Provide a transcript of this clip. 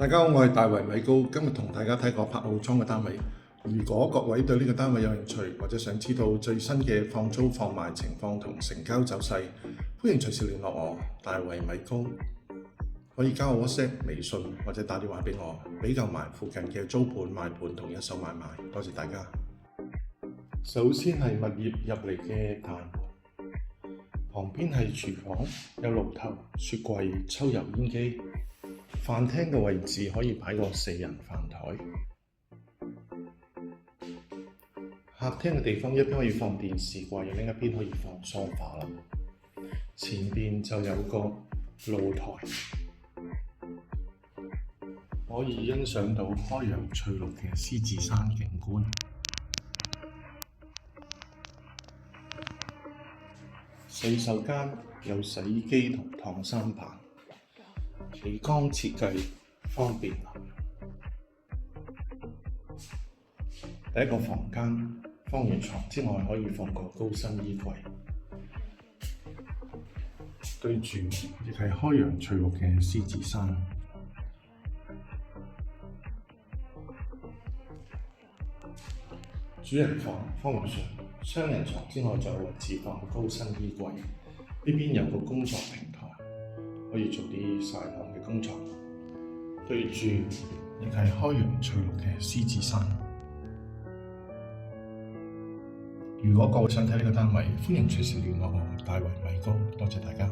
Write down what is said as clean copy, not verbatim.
大家好，我係大圍米高，今日同大家睇個柏傲莊嘅單位。如果各位對呢個單位有興趣，或者想知道最新嘅放租放賣情況同成交走勢，歡迎隨時聯絡我，大圍米高。可以加我 WhatsApp、微信或者打電話俾我，比較埋附近嘅租盤、賣盤同一手買賣。多謝大家。首先係物業入嚟嘅大門，旁邊係廚房，有爐頭、雪櫃、抽油煙機。飯廳嘅位置可以擺個4人飯台，客廳嘅地方一邊可以放電視櫃，另一邊可以放梳化啦。前邊就有個露台，可以欣賞到開揚翠綠嘅獅子山景觀。洗手間有洗衣機同燙衫板。美光設計方便。第一個房間放完床之外，可以放個高身衣櫃，對住亦係開揚翠綠嘅獅子山。主人房放完雙人床之外，就有位置放高身衣櫃，呢邊有個工作平台，可以做啲曬網嘅工作，對住亦係開揚翠綠嘅獅子山。如果各位想睇呢個單位，歡迎隨時聯絡我，大圍米高，多謝大家。